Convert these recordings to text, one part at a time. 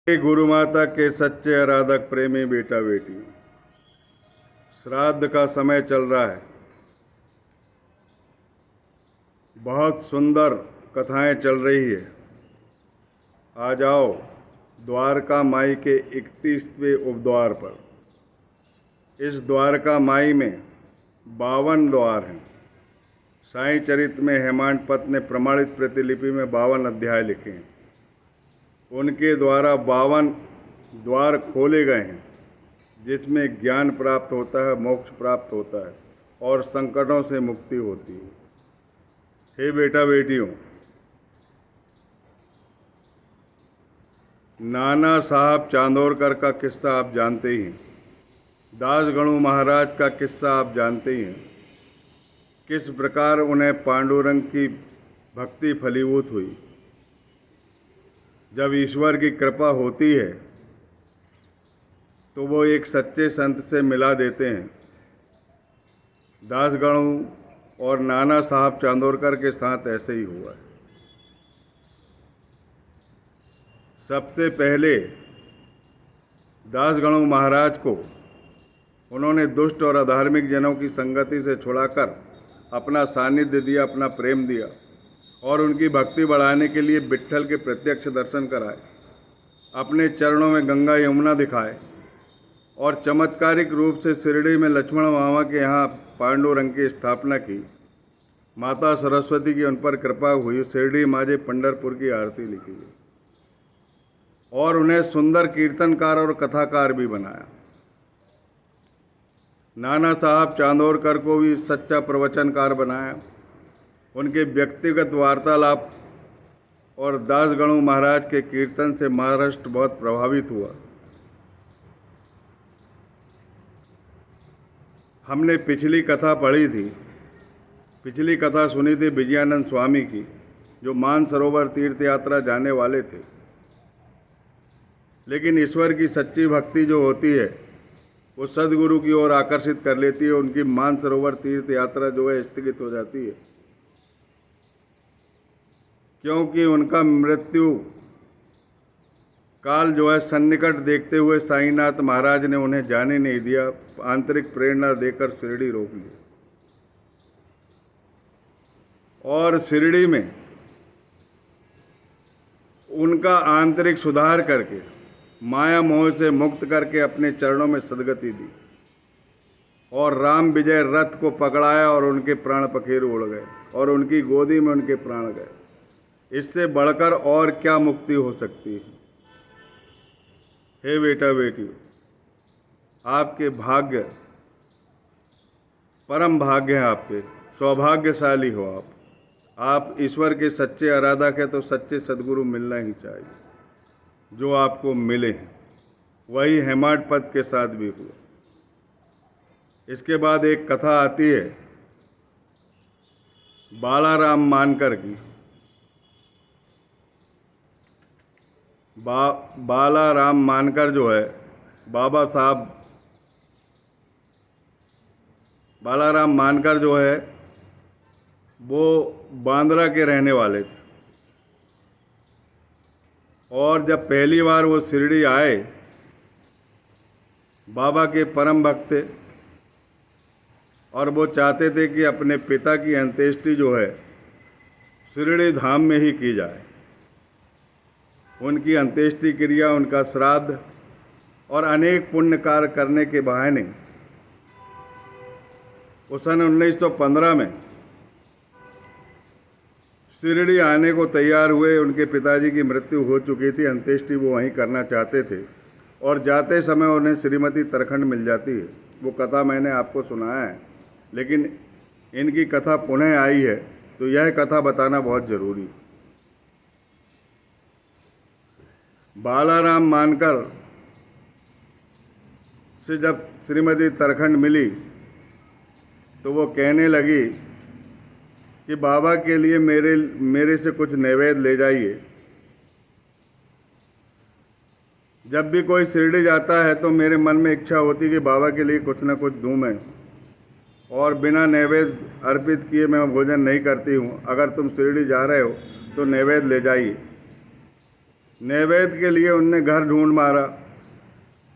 गुरु माता के सच्चे आराधक प्रेमी बेटा बेटी, श्राद्ध का समय चल रहा है। बहुत सुंदर कथाएं चल रही है। आ जाओ द्वारका माई के 31वें उपद्वार पर। इस द्वारका माई में 52 द्वार हैं। साईं चरित में हेमांड पत ने प्रमाणित प्रतिलिपि में 52 अध्याय लिखे हैं। उनके द्वारा 52 द्वार खोले गए हैं, जिसमें ज्ञान प्राप्त होता है, मोक्ष प्राप्त होता है और संकटों से मुक्ति होती है। हे बेटा बेटियों, नाना साहब चांदोरकर का किस्सा आप जानते ही हैं। दासगणु महाराज का किस्सा आप जानते ही हैं। किस प्रकार उन्हें पांडुरंग की भक्ति फलीभूत हुई। जब ईश्वर की कृपा होती है तो वो एक सच्चे संत से मिला देते हैं। दासगणु और नाना साहब चांदोरकर के साथ ऐसे ही हुआ है। सबसे पहले दासगणु महाराज को उन्होंने दुष्ट और अधार्मिक जनों की संगति से छुड़ाकर अपना सानिध्य दिया, अपना प्रेम दिया और उनकी भक्ति बढ़ाने के लिए विट्ठल के प्रत्यक्ष दर्शन कराए, अपने चरणों में गंगा यमुना दिखाए और चमत्कारिक रूप से शिरडी में लक्ष्मण मामा के यहाँ पांडुरंग की स्थापना की। माता सरस्वती की उन पर कृपा हुई। शिरडी माजे पंढरपुर की आरती लिखी गई और उन्हें सुंदर कीर्तनकार और कथाकार भी बनाया। नाना साहब चांदोरकर को भी सच्चा प्रवचनकार बनाया। उनके व्यक्तिगत वार्तालाप और दासगणु महाराज के कीर्तन से महाराष्ट्र बहुत प्रभावित हुआ। हमने पिछली कथा पढ़ी थी, पिछली कथा सुनी थी विजयानंद स्वामी की, जो मानसरोवर तीर्थ यात्रा जाने वाले थे। लेकिन ईश्वर की सच्ची भक्ति जो होती है वो सदगुरु की ओर आकर्षित कर लेती है। उनकी मानसरोवर तीर्थ यात्रा जो है स्थगित हो जाती है, क्योंकि उनका मृत्यु काल जो है सन्निकट देखते हुए साईनाथ महाराज ने उन्हें जाने नहीं दिया। आंतरिक प्रेरणा देकर शिरडी रोक लिया और शिरडी में उनका आंतरिक सुधार करके माया मोह से मुक्त करके अपने चरणों में सदगति दी और राम विजय रथ को पकड़ाया और उनके प्राण पखेरु उड़ गए और उनकी गोदी में उनके प्राण गए। इससे बढ़कर और क्या मुक्ति हो सकती है। हे बेटा बेटी, आपके भाग्य, परम भाग्य है आपके, सौभाग्यशाली हो आप ईश्वर के सच्चे आराधक हैं तो सच्चे सदगुरु मिलना ही चाहिए। जो आपको मिले हैं वही हेमाड पद के साथ भी हुआ। इसके बाद एक कथा आती है बालाराम मानकर की। बालाराम मानकर जो है बालाराम मानकर जो है वो बांद्रा के रहने वाले थे और जब पहली बार वो शिरडी आए, बाबा के परम भक्त थे और वो चाहते थे कि अपने पिता की अंत्येष्टि जो है शिरडी धाम में ही की जाए। उनकी अंत्येष्टि क्रिया, उनका श्राद्ध और अनेक पुण्य कार्य करने के बहाने उस सन 1915 में शिरडी आने को तैयार हुए। उनके पिताजी की मृत्यु हो चुकी थी, अंत्येष्टि वो वहीं करना चाहते थे और जाते समय उन्हें श्रीमती तरखंड मिल जाती है। वो कथा मैंने आपको सुनाया है, लेकिन इनकी कथा पुनः आई है तो यह कथा बताना बहुत जरूरी है। बालाराम मानकर से जब श्रीमती तरखंड मिली तो वो कहने लगी कि बाबा के लिए मेरे से कुछ नैवेद्य ले जाइए। जब भी कोई शिरडी जाता है तो मेरे मन में इच्छा होती कि बाबा के लिए कुछ ना कुछ दूं मैं, और बिना नैवेद्य अर्पित किए मैं भोजन नहीं करती हूँ। अगर तुम शिरडी जा रहे हो तो नैवेद्य ले जाइए। नैवेद्य के लिए उनने घर ढूंढ मारा,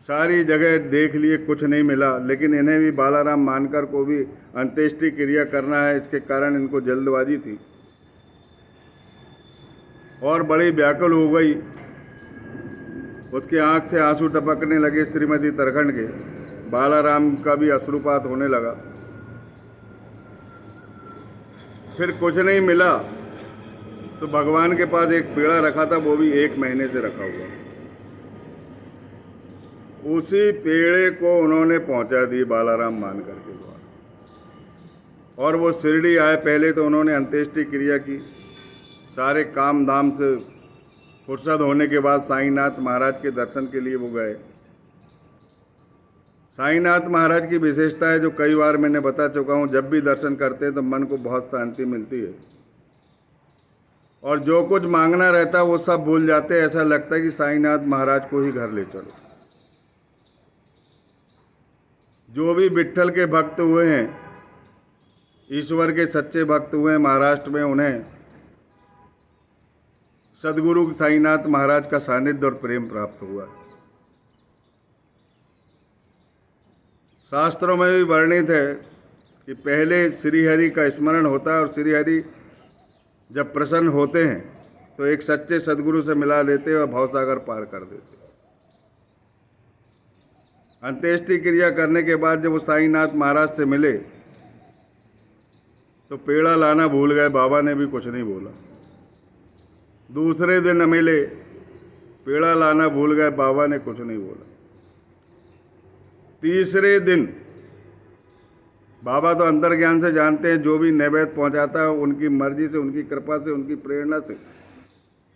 सारी जगह देख लिए, कुछ नहीं मिला। लेकिन इन्हें भी बालाराम मानकर को भी अंत्येष्टि क्रिया करना है, इसके कारण इनको जल्दबाजी थी और बड़ी व्याकुल हो गई। उसके आंख से आंसू टपकने लगे श्रीमती तरखंड के। बालाराम का भी अश्रुपात होने लगा। फिर कुछ नहीं मिला तो भगवान के पास एक पेड़ा रखा था, वो भी 1 महीने से रखा हुआ। उसी पेड़े को उन्होंने पहुंचा दी बालाराम मानकर के द्वारा, और वो शिरडी आए। पहले तो उन्होंने अंत्येष्टि क्रिया की, सारे काम धाम से फुर्सत होने के बाद साईनाथ महाराज के दर्शन के लिए वो गए। साईनाथ महाराज की विशेषता है जो कई बार मैंने बता चुका हूँ, जब भी दर्शन करते हैं तो मन को बहुत शांति मिलती है और जो कुछ मांगना रहता है वो सब भूल जाते हैं। ऐसा लगता है कि साईनाथ महाराज को ही घर ले चलो। जो भी विट्ठल के भक्त हुए हैं, ईश्वर के सच्चे भक्त हुए हैं महाराष्ट्र में, उन्हें सदगुरु साईनाथ महाराज का सानिध्य और प्रेम प्राप्त हुआ। शास्त्रों में भी वर्णित है कि पहले श्रीहरि का स्मरण होता है और श्रीहरि जब प्रसन्न होते हैं तो एक सच्चे सदगुरु से मिला देते हैं और भवसागर पार कर देते हैं। अंत्येष्टि क्रिया करने के बाद जब वो साईनाथ महाराज से मिले तो पेड़ा लाना भूल गए। बाबा ने भी कुछ नहीं बोला। दूसरे दिन मिले, पेड़ा लाना भूल गए, बाबा ने कुछ नहीं बोला। तीसरे दिन बाबा तो अंतर्ज्ञान से जानते हैं, जो भी नैवेद्य पहुंचाता है उनकी मर्जी से, उनकी कृपा से, उनकी प्रेरणा से,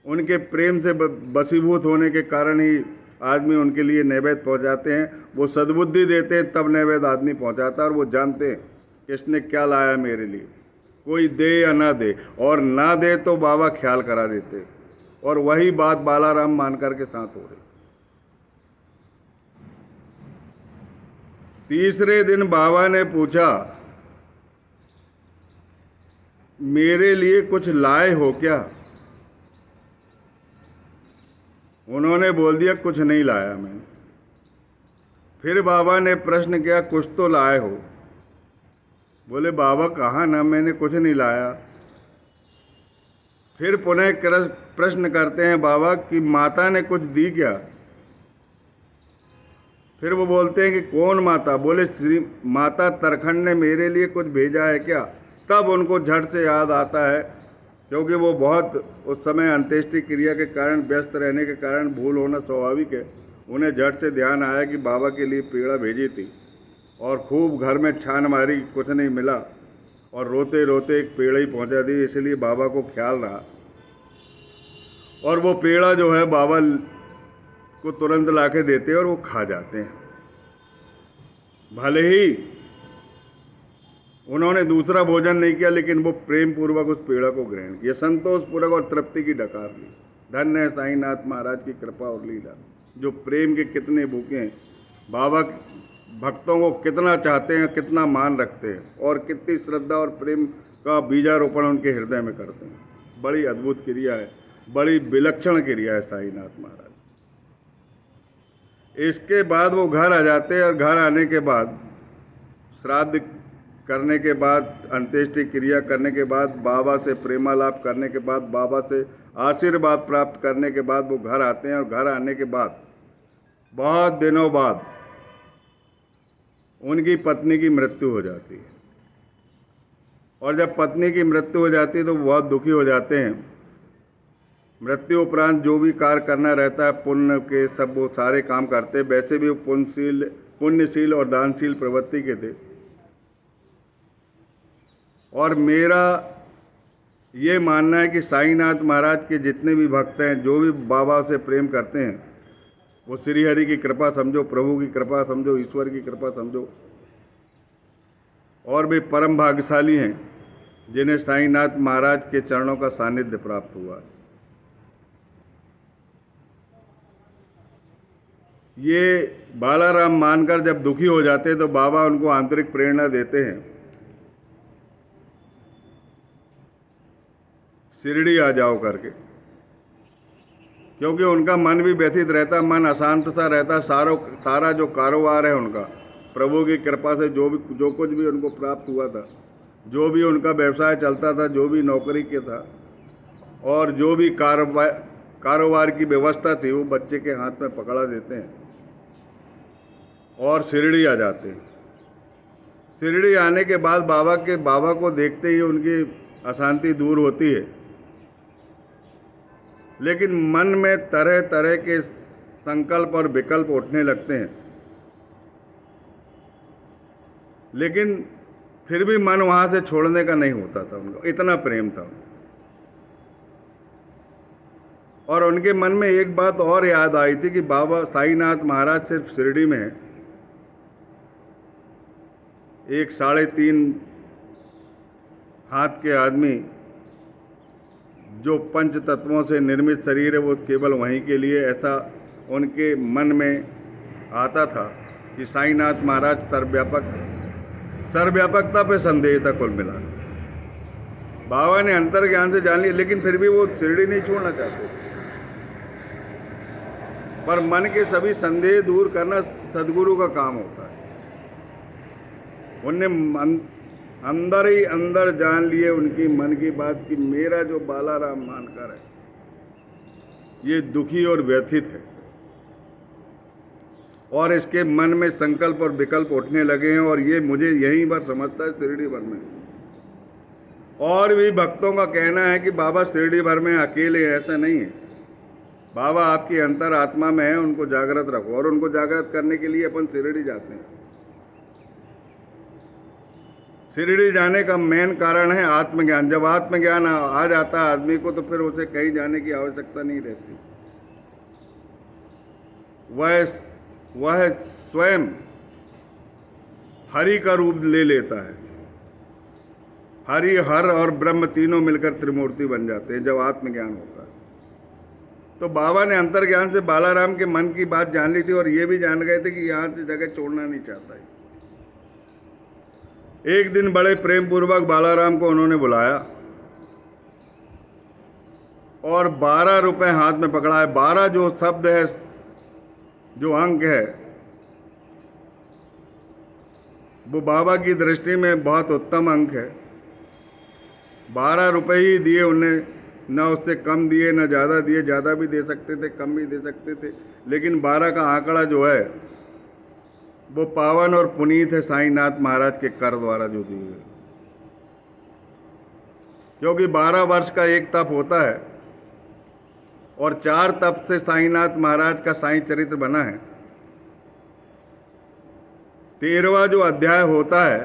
उनके प्रेम से बसीभूत होने के कारण ही आदमी उनके लिए नैवेद्य पहुंचाते हैं। वो सद्बुद्धि देते हैं तब नैवेद्य आदमी पहुंचाता है, और वो जानते हैं कि इसने क्या लाया मेरे लिए, कोई दे या ना दे, और ना दे तो बाबा ख्याल करा देते। और वही बात बालाराम मानकर के साथ हो रही। तीसरे दिन बाबा ने पूछा, मेरे लिए कुछ लाए हो क्या? उन्होंने बोल दिया, कुछ नहीं लाया मैंने। फिर बाबा ने प्रश्न किया, कुछ तो लाए हो? बोले, बाबा कहाँ ना, मैंने कुछ नहीं लाया। फिर पुनः प्रश्न करते हैं बाबा कि माता ने कुछ दी क्या? फिर वो बोलते हैं कि कौन माता? बोले, श्री माता तरखंड ने मेरे लिए कुछ भेजा है क्या? तब उनको झट से याद आता है, क्योंकि वो बहुत उस समय अंत्येष्टि क्रिया के कारण, व्यस्त रहने के कारण भूल होना स्वाभाविक है। उन्हें झट से ध्यान आया कि बाबा के लिए पेड़ा भेजी थी, और खूब घर में छान मारी, कुछ नहीं मिला, और रोते रोते एक पेड़ा ही पहुंचा दी। इसलिए बाबा को ख्याल रहा, और वो पेड़ा जो है बाबा को तुरंत लाके देते और वो खा जाते हैं। भले ही उन्होंने दूसरा भोजन नहीं किया, लेकिन वो प्रेम पूर्वक उस पेड़ा को ग्रहण किया, संतोष पूर्वक और तृप्ति की डकार ली। धन्य है साईनाथ महाराज की कृपा और लीला, जो प्रेम के कितने भूखे हैं, बाबा भक्तों को कितना चाहते हैं, कितना मान रखते हैं, और कितनी श्रद्धा और प्रेम का बीजारोपण उनके हृदय में करते हैं। बड़ी अद्भुत क्रिया है, बड़ी विलक्षण क्रिया है साईनाथ महाराज। इसके बाद वो घर आ जाते हैं, और घर आने के बाद श्राद्ध करने के बाद, अंत्येष्टि क्रिया करने के बाद, बाबा से प्रेमालाप करने के बाद, बाबा से आशीर्वाद प्राप्त करने के बाद वो घर आते हैं। और घर आने के बाद बहुत दिनों बाद उनकी पत्नी की मृत्यु हो जाती है, और जब पत्नी की मृत्यु हो जाती है तो वो बहुत दुखी हो जाते हैं। मृत्यु उपरांत जो भी कार्य करना रहता है पुण्य के, सब वो सारे काम करते। वैसे भी वो पुण्यशील और दानशील प्रवृत्ति के थे। और मेरा ये मानना है कि साईनाथ महाराज के जितने भी भक्त हैं, जो भी बाबा से प्रेम करते हैं, वो श्रीहरि की कृपा समझो, प्रभु की कृपा समझो, ईश्वर की कृपा समझो, और वे परम भाग्यशाली हैं जिन्हें साईनाथ महाराज के चरणों का सानिध्य प्राप्त हुआ। ये बालाराम मानकर जब दुखी हो जाते हैं तो बाबा उनको आंतरिक प्रेरणा देते हैं, शिरडी आ जाओ करके, क्योंकि उनका मन भी व्यथित रहता, मन अशांत सा रहता। सारा जो कारोबार है उनका, प्रभु की कृपा से जो कुछ भी उनको प्राप्त हुआ था, जो भी उनका व्यवसाय चलता था, जो भी नौकरी के था और जो भी कारोबार की व्यवस्था थी, वो बच्चे के हाथ में पकड़ा देते हैं और शिरडी आ जाते हैं। शिरडी आने के बाद बाबा को देखते ही उनकी अशांति दूर होती है, लेकिन मन में तरह तरह के संकल्प और विकल्प उठने लगते हैं। लेकिन फिर भी मन वहाँ से छोड़ने का नहीं होता था उनका, इतना प्रेम था। और उनके मन में एक बात और याद आई थी कि बाबा साईनाथ महाराज सिर्फ शिरडी में है। एक 3.5 हाथ के आदमी जो पंच तत्वों से निर्मित शरीर है, वो केवल वहीं के लिए, ऐसा उनके मन में आता था कि साईनाथ महाराज सर्वव्यापकता पे संदेह था कुल मिला। बाबा ने अंतर्ज्ञान से जान लिया, लेकिन फिर भी वो शिरडी नहीं छोड़ना चाहते थे। पर मन के सभी संदेह दूर करना सदगुरु का काम होता है। उनने अंदर ही अंदर जान लिए उनकी मन की बात कि मेरा जो बालाराम मानकर है, ये दुखी और व्यथित है और इसके मन में संकल्प और विकल्प उठने लगे हैं और ये मुझे यहीं पर समझता है, शिरडी भर में। और भी भक्तों का कहना है कि बाबा शिरडी भर में अकेले हैं, ऐसा नहीं है। बाबा आपकी अंतर आत्मा में है, उनको जागृत रखो। और उनको जागृत करने के लिए अपन शिरडी जाते हैं। शिरडी जाने का मेन कारण है आत्मज्ञान। जब आत्मज्ञान आ जाता है आदमी को, तो फिर उसे कहीं जाने की आवश्यकता नहीं रहती। वह स्वयं हरि का रूप ले लेता है। हरि, हर और ब्रह्म तीनों मिलकर त्रिमूर्ति बन जाते हैं जब आत्मज्ञान होता है। तो बाबा ने अंतर्ज्ञान से बालाराम के मन की बात जान ली थी और ये भी जान गए थे कि यहाँ से जगह छोड़ना नहीं चाहता है। एक दिन बड़े प्रेम पूर्वक बालाराम को उन्होंने बुलाया और 12 रुपए हाथ में पकड़ा है। 12 जो शब्द है, जो अंक है, वो बाबा की दृष्टि में बहुत उत्तम अंक है। 12 रुपए ही दिए उन्हें, न उससे कम दिए न ज़्यादा दिए। ज़्यादा भी दे सकते थे, कम भी दे सकते थे, लेकिन 12 का आंकड़ा जो है वो पावन और पुनीत है साईनाथ महाराज के कर द्वारा जो दिए हुए। क्योंकि 12 वर्ष का एक तप होता है और 4 तप से साईनाथ महाराज का साईं चरित्र बना है। 13वां जो अध्याय होता है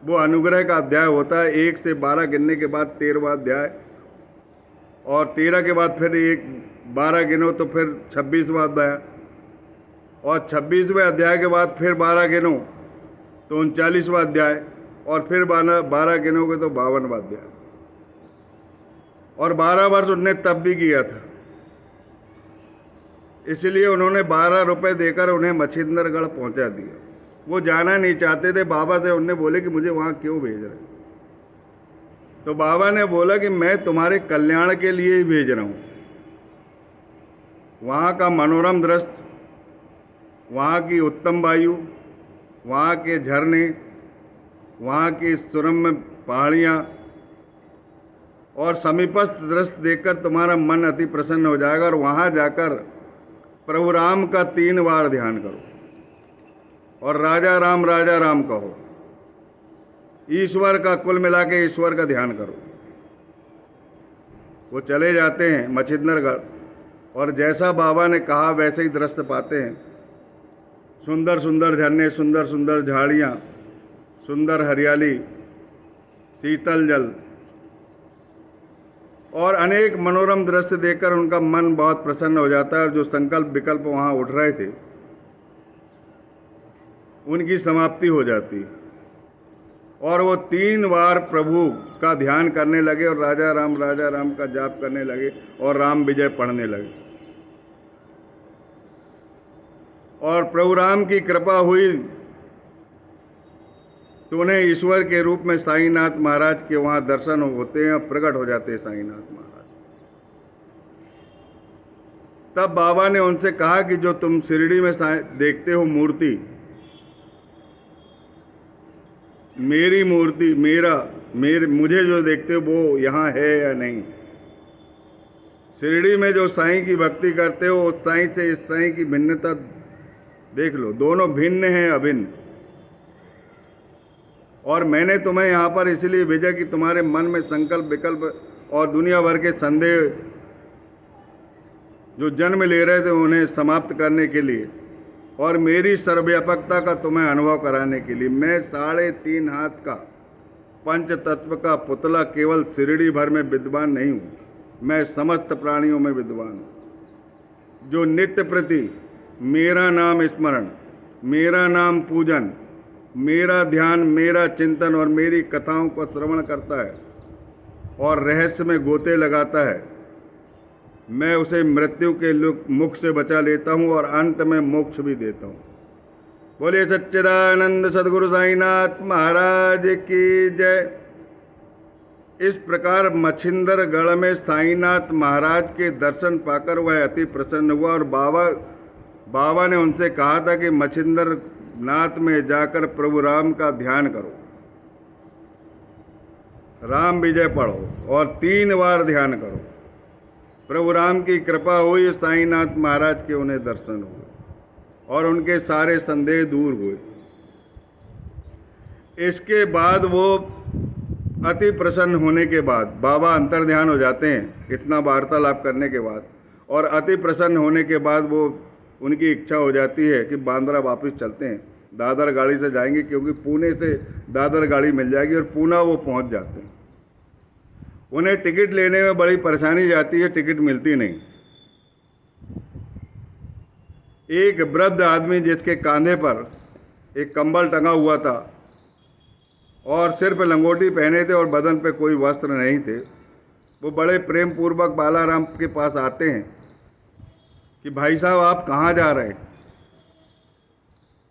वो अनुग्रह का अध्याय होता है। 1 से 12 गिनने के बाद 13वां अध्याय, और 13 के बाद फिर 12 गिनो तो फिर 26वां अध्याय, और 26वें अध्याय के बाद फिर 12 गिनो तो 39वां अध्याय, और फिर 12 गिनोगे तो 52वां अध्याय। और 12 वर्ष उनने तब भी किया था। इसलिए उन्होंने 12 रुपए देकर उन्हें मछिंद्रगढ़ पहुंचा दिया। वो जाना नहीं चाहते थे। बाबा से उनने बोले कि मुझे वहाँ क्यों भेज रहे? तो बाबा ने बोला कि मैं तुम्हारे कल्याण के लिए ही भेज रहा हूँ। वहाँ का मनोरम दृश्य, वहाँ की उत्तम वायु, वहाँ के झरने, वहाँ की सुरम्य पहाड़ियाँ और समीपस्थ दृश्य देखकर तुम्हारा मन अति प्रसन्न हो जाएगा। और वहाँ जाकर प्रभु राम का 3 बार ध्यान करो और राजा राम कहो। ईश्वर का, कुल मिला के ईश्वर का ध्यान करो। वो चले जाते हैं मछिंद्रगढ़ और जैसा बाबा ने कहा वैसे ही दृश्य पाते हैं। सुंदर सुंदर झरने, सुंदर सुंदर झाड़ियाँ, सुंदर हरियाली, शीतल जल और अनेक मनोरम दृश्य देखकर उनका मन बहुत प्रसन्न हो जाता है। और जो संकल्प विकल्प वहाँ उठ रहे थे उनकी समाप्ति हो जाती है और वो 3 बार प्रभु का ध्यान करने लगे और राजा राम का जाप करने लगे और राम विजय पढ़ने लगे। और प्रभु राम की कृपा हुई तो उन्हें ईश्वर के रूप में साईनाथ महाराज के वहाँ दर्शन होते हैं और प्रकट हो जाते हैं साईनाथ महाराज। तब बाबा ने उनसे कहा कि जो तुम शिरडी में देखते हो मूर्ति, मेरी मूर्ति, मुझे जो देखते हो वो यहाँ है या नहीं। शिरडी में जो साईं की भक्ति करते हो, उस साईं से इस साईं की भिन्नता देख लो, दोनों भिन्न हैं, अभिन्न। और मैंने तुम्हें यहाँ पर इसलिए भेजा कि तुम्हारे मन में संकल्प विकल्प और दुनिया भर के संदेह जो जन्म ले रहे थे उन्हें समाप्त करने के लिए और मेरी सर्वव्यापकता का तुम्हें अनुभव कराने के लिए। मैं 3.5 हाथ का पंच तत्व का पुतला केवल शिरडी भर में विद्वान नहीं हूँ, मैं समस्त प्राणियों में विद्वान हूँ, जो नित्य प्रति मेरा नाम स्मरण, मेरा नाम पूजन, मेरा ध्यान, मेरा चिंतन और मेरी कथाओं को श्रवण करता है और रहस्य में गोते लगाता है, मैं उसे मृत्यु के मुख से बचा लेता हूँ और अंत में मोक्ष भी देता हूँ। बोलिए सच्चिदानंद सद्गुरु साईनाथ महाराज की जय। इस प्रकार मछिंदरगढ़ में साईनाथ महाराज के दर्शन पाकर वह अति प्रसन्न हुआ और बाबा ने उनसे कहा था कि मछिंदर नाथ में जाकर प्रभु राम का ध्यान करो, राम विजय पढ़ो और 3 बार ध्यान करो। प्रभु राम की कृपा हुई, साईनाथ महाराज के उन्हें दर्शन हुए और उनके सारे संदेह दूर हुए। इसके बाद वो अति प्रसन्न होने के बाद बाबा अंतर ध्यान हो जाते हैं इतना वार्तालाप करने के बाद, और अति प्रसन्न होने के बाद वो उनकी इच्छा हो जाती है कि बांद्रा वापस चलते हैं, दादर गाड़ी से जाएंगे, क्योंकि पुणे से दादर गाड़ी मिल जाएगी और पूना वो पहुंच जाते हैं। उन्हें टिकट लेने में बड़ी परेशानी जाती है, टिकट मिलती नहीं। एक वृद्ध आदमी जिसके कांधे पर एक कंबल टंगा हुआ था और सिर पे लंगोटी पहने थे और बदन पे कोई वस्त्र नहीं थे, वो बड़े प्रेम पूर्वक बालाराम के पास आते हैं कि भाई साहब आप कहाँ जा रहे हैं।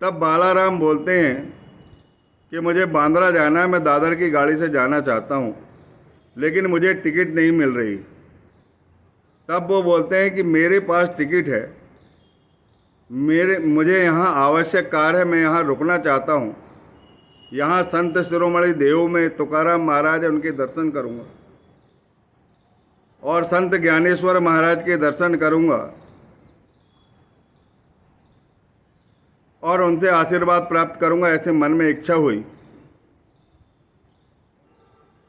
तब बालाराम बोलते हैं कि मुझे बांद्रा जाना है, मैं दादर की गाड़ी से जाना चाहता हूँ लेकिन मुझे टिकट नहीं मिल रही। तब वो बोलते हैं कि मेरे पास टिकट है, मुझे यहाँ आवश्यक कार्य है, मैं यहाँ रुकना चाहता हूँ, यहाँ संत शिरोमणि देव में तुकाराम महाराज है, उनके दर्शन करूँगा और संत ज्ञानेश्वर महाराज के दर्शन करूँगा और उनसे आशीर्वाद प्राप्त करूँगा, ऐसे मन में इच्छा हुई।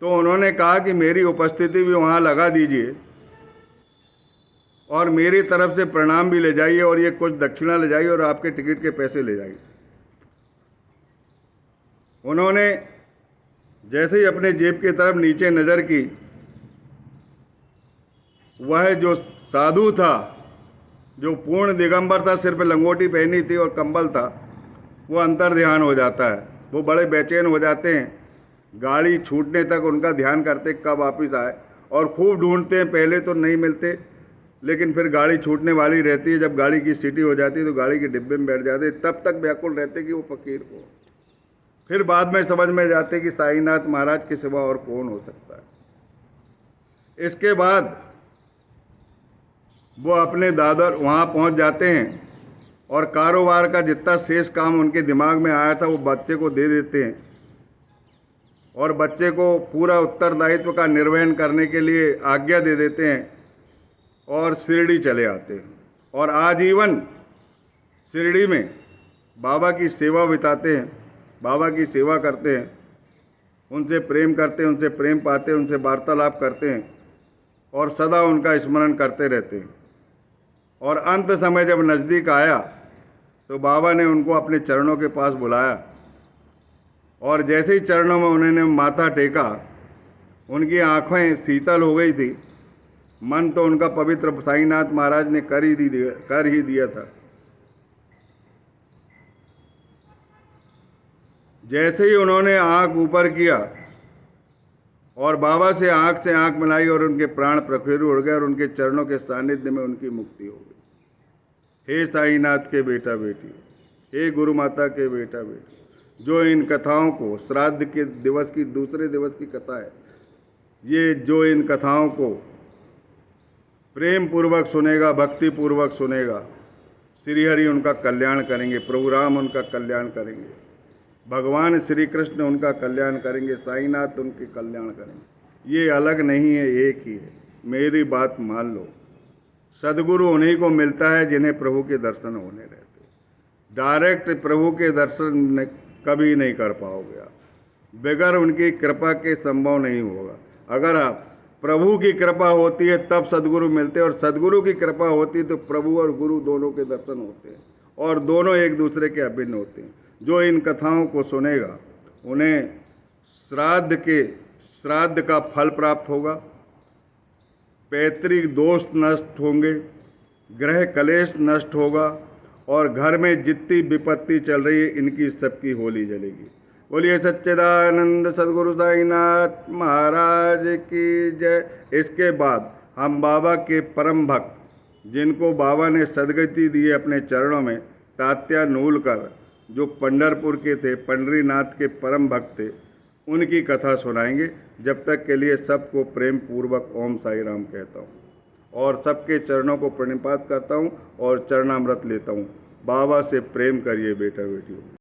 तो उन्होंने कहा कि मेरी उपस्थिति भी वहाँ लगा दीजिए और मेरी तरफ से प्रणाम भी ले जाइए और ये कुछ दक्षिणा ले जाइए और आपके टिकट के पैसे ले जाइए। उन्होंने जैसे ही अपने जेब की तरफ नीचे नज़र की, वह जो साधु था, जो पूर्ण दिगंबर था, सिर पे लंगोटी पहनी थी और कंबल था, वो अंतर ध्यान हो जाता है। वो बड़े बेचैन हो जाते हैं, गाड़ी छूटने तक उनका ध्यान करते कब वापस आए और खूब ढूंढते हैं, पहले तो नहीं मिलते लेकिन फिर गाड़ी छूटने वाली रहती है। जब गाड़ी की सीटी हो जाती है तो गाड़ी के डिब्बे में बैठ जाते, तब तक व्याकुल रहते कि वो फकीर को। फिर बाद में समझ में जाते कि साईनाथ महाराज के सिवा और कौन हो सकता है। इसके बाद वो अपने दादर वहाँ पहुँच जाते हैं और कारोबार का जितना शेष काम उनके दिमाग में आया था वो बच्चे को दे देते हैं और बच्चे को पूरा उत्तरदायित्व का निर्वहन करने के लिए आज्ञा दे देते हैं और शिरडी चले आते हैं और आजीवन शिरडी में बाबा की सेवा बिताते हैं, बाबा की सेवा करते हैं, उनसे प्रेम करते हैं, उनसे प्रेम पाते हैं, उनसे वार्तालाप करते हैं और सदा उनका स्मरण करते रहते हैं। और अंत समय जब नज़दीक आया तो बाबा ने उनको अपने चरणों के पास बुलाया और जैसे ही चरणों में उन्होंने माथा टेका, उनकी आंखें शीतल हो गई थी। मन तो उनका पवित्र साईनाथ महाराज ने कर ही दिया था। जैसे ही उन्होंने आंख ऊपर किया और बाबा से आंख मिलाई और उनके प्राण प्रफुल्लित उड़ गए और उनके चरणों के सानिध्य में उनकी मुक्ति हो गई। हे साईनाथ के बेटा बेटी, हे गुरु माता के बेटा बेटी, जो इन कथाओं को, श्राद्ध के दिवस की दूसरे दिवस की कथा है ये, जो इन कथाओं को प्रेम पूर्वक सुनेगा, भक्ति पूर्वक सुनेगा, श्री हरि उनका कल्याण करेंगे, प्रभु राम उनका कल्याण करेंगे, भगवान श्री कृष्ण उनका कल्याण करेंगे, साईनाथ उनके कल्याण करेंगे। ये अलग नहीं है, एक ही है। मेरी बात मान लो। सदगुरु उन्हीं को मिलता है जिन्हें प्रभु के दर्शन होने रहते। डायरेक्ट प्रभु के दर्शन कभी नहीं कर पाओगे आप, बगैर उनकी कृपा के संभव नहीं होगा। अगर आप प्रभु की कृपा होती है तब सदगुरु मिलते हैं, और सदगुरु की कृपा होती है तो प्रभु और गुरु दोनों के दर्शन होते हैं, और दोनों एक दूसरे के अभिन्न होते हैं। जो इन कथाओं को सुनेगा उन्हें श्राद्ध का फल प्राप्त होगा, पैतृक दोष नष्ट होंगे, ग्रह कलेश नष्ट होगा, और घर में जितनी विपत्ति चल रही है इनकी सबकी होली जलेगी। बोलिए सच्चिदानंद सदगुरु साईनाथ महाराज की जय। इसके बाद हम बाबा के परम भक्त, जिनको बाबा ने सदगति दी है अपने चरणों में, तात्या नूलकर, जो पंढरपुर के थे, पंडरीनाथ के परम भक्त थे, उनकी कथा सुनाएंगे। जब तक के लिए सबको प्रेम पूर्वक ओम साई राम कहता हूँ, और सबके चरणों को प्रणिपात करता हूँ और चरणामृत लेता हूँ। बाबा से प्रेम करिए बेटा बेटियों।